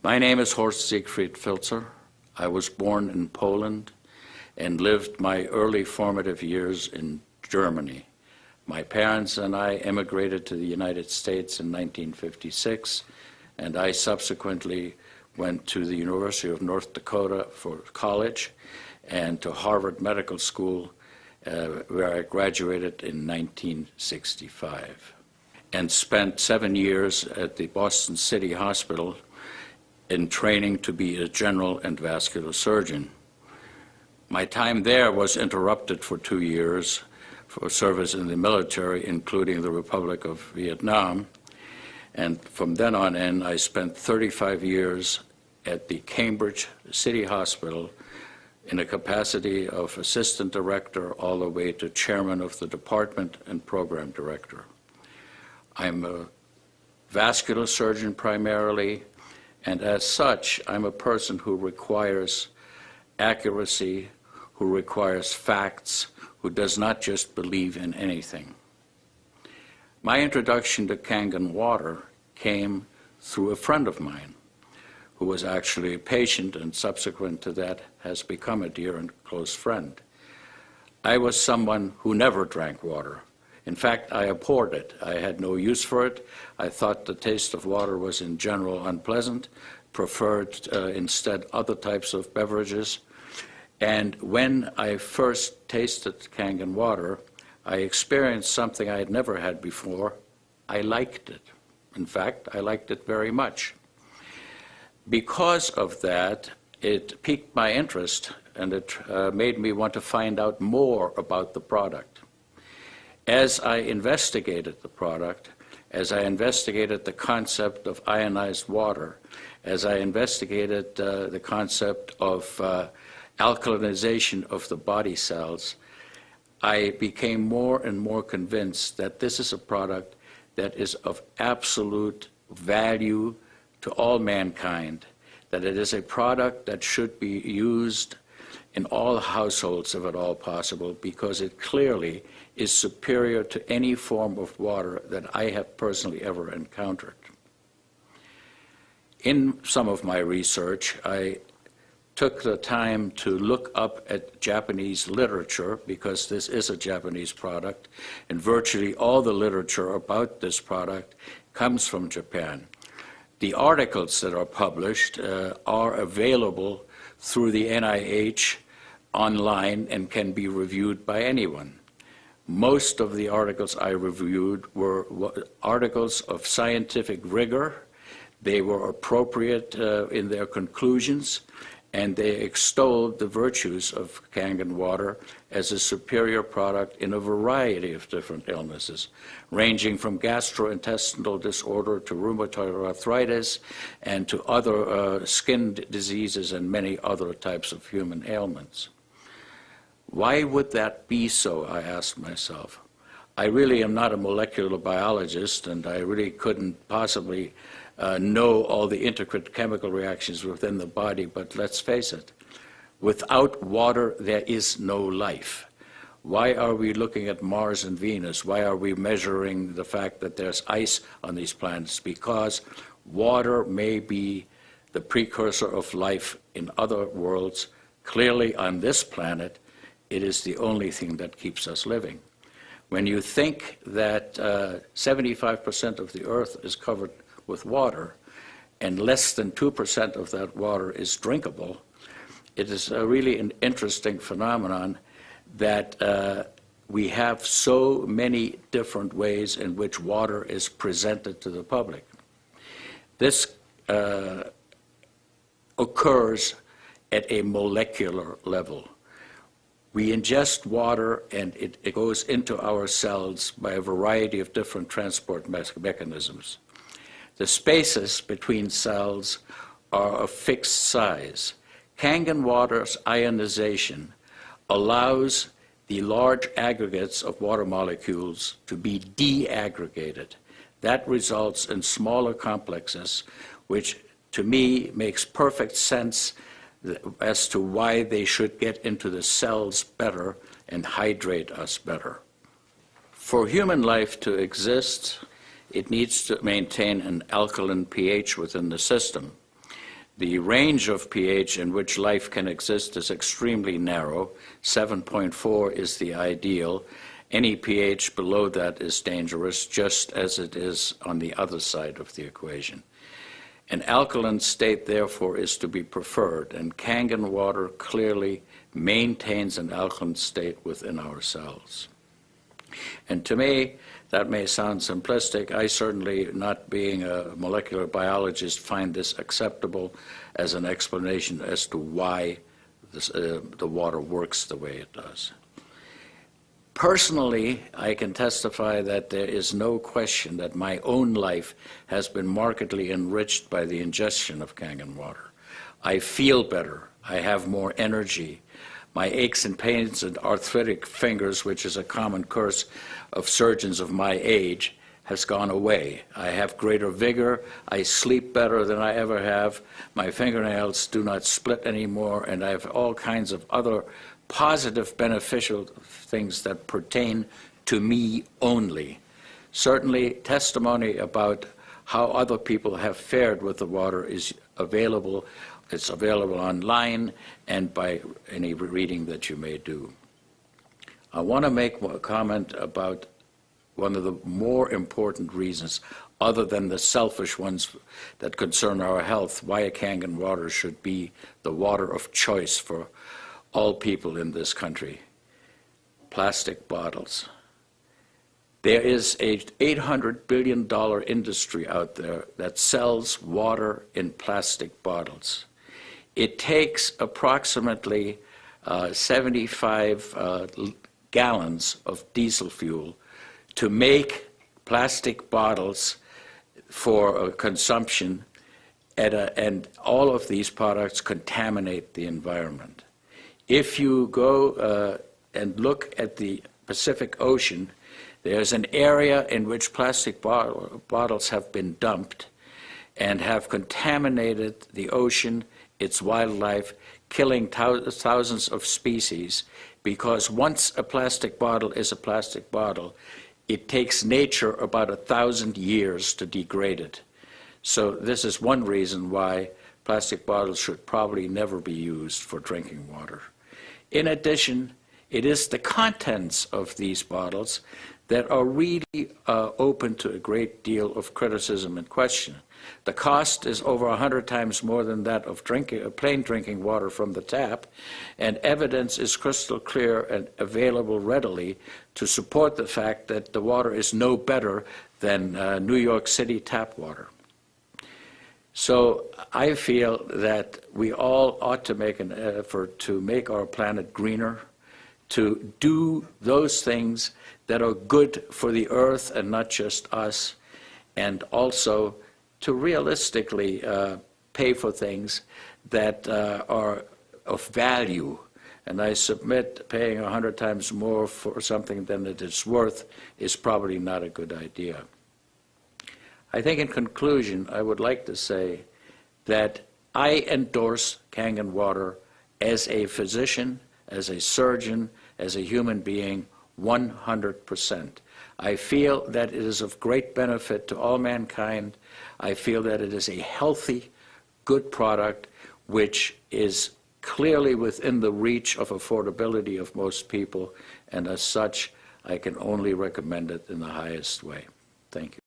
My name is Horst Filtzer. I was born in Poland and lived my early formative years in Germany. My parents and I emigrated to the United States in 1956, and I subsequently went to the University of North Dakota for college and to Harvard Medical School, where I graduated in 1965, and spent 7 years at the Boston City Hospital in training to be a general and vascular surgeon. My time there was interrupted for 2 years for service in the military, including the Republic of Vietnam. And from then on in, I spent 35 years at the Cambridge City Hospital in a capacity of assistant director all the way to chairman of the department and program director. I'm a vascular surgeon primarily, and as such, I'm a person who requires accuracy, who requires facts, who does not just believe in anything. My introduction to Kangen water came through a friend of mine who was actually a patient and subsequent to that has become a dear and close friend. I was someone who never drank water. In fact, I abhorred it. I had no use for it. I thought the taste of water was in general unpleasant, preferred instead other types of beverages. And when I first tasted Kangen water, I experienced something I had never had before. I liked it. In fact, I liked it very much. Because of that, it piqued my interest, and it made me want to find out more about the product. As I investigated the product, as I investigated the concept of ionized water, as I investigated the concept of alkalinization of the body cells, I became more and more convinced that this is a product that is of absolute value to all mankind, that it is a product that should be used in all households if at all possible, because it clearly is superior to any form of water that I have personally ever encountered. In some of my research, I took the time to look up at Japanese literature, because this is a Japanese product, and virtually all the literature about this product comes from Japan. The articles that are published are available through the NIH online and can be reviewed by anyone. Most of the articles I reviewed were articles of scientific rigor. They were appropriate in their conclusions, and they extolled the virtues of Kangen water as a superior product in a variety of different illnesses, ranging from gastrointestinal disorder to rheumatoid arthritis and to other skin diseases and many other types of human ailments. Why would that be so, I asked myself. I really am not a molecular biologist, and I really couldn't possibly know all the intricate chemical reactions within the body, but let's face it, without water there is no life. Why are we looking at Mars and Venus? Why are we measuring the fact that there's ice on these planets? Because water may be the precursor of life in other worlds. Clearly on this planet, it is the only thing that keeps us living. When you think that 75% of the Earth is covered with water, and less than 2% of that water is drinkable, it is really an interesting phenomenon that we have so many different ways in which water is presented to the public. This occurs at a molecular level. We ingest water and it goes into our cells by a variety of different transport mechanisms. The spaces between cells are of fixed size. Kangen water's ionization allows the large aggregates of water molecules to be de-aggregated. That results in smaller complexes, which to me makes perfect sense as to why they should get into the cells better and hydrate us better. For human life to exist, it needs to maintain an alkaline pH within the system. The range of pH in which life can exist is extremely narrow. 7.4 is the ideal. Any pH below that is dangerous, just as it is on the other side of the equation. An alkaline state, therefore, is to be preferred, and Kangen water clearly maintains an alkaline state within our cells. And to me, that may sound simplistic. I certainly, not being a molecular biologist, find this acceptable as an explanation as to why the water works the way it does. Personally, I can testify that there is no question that my own life has been markedly enriched by the ingestion of Kangen water. I feel better. I have more energy. My aches and pains and arthritic fingers, which is a common curse of surgeons of my age, has gone away. I have greater vigor. I sleep better than I ever have. My fingernails do not split anymore, and I have all kinds of other positive, beneficial things that pertain to me only. Certainly, testimony about how other people have fared with the water is available. It's available online and by any reading that you may do. I want to make a comment about one of the more important reasons, other than the selfish ones that concern our health, why a Kangen water should be the water of choice for all people in this country. Plastic bottles. There is a $800 billion industry out there that sells water in plastic bottles. It takes approximately 75 gallons of diesel fuel to make plastic bottles for consumption, and all of these products contaminate the environment. If you go and look at the Pacific Ocean, there's an area in which plastic bottles have been dumped and have contaminated the ocean, its wildlife, killing thousands of species, because once a plastic bottle is a plastic bottle, it takes nature about 1,000 years to degrade it. So this is one reason why plastic bottles should probably never be used for drinking water. In addition, it is the contents of these bottles that are really open to a great deal of criticism and question. The cost is over 100 times more than that of plain drinking water from the tap, and evidence is crystal clear and available readily to support the fact that the water is no better than New York City tap water. So I feel that we all ought to make an effort to make our planet greener, to do those things that are good for the earth and not just us, and also to realistically pay for things that are of value. And I submit paying 100 times more for something than it is worth is probably not a good idea. I think in conclusion, I would like to say that I endorse Kangen water as a physician, as a surgeon, as a human being, 100%. I feel that it is of great benefit to all mankind. I feel that it is a healthy, good product which is clearly within the reach of affordability of most people, and as such, I can only recommend it in the highest way. Thank you.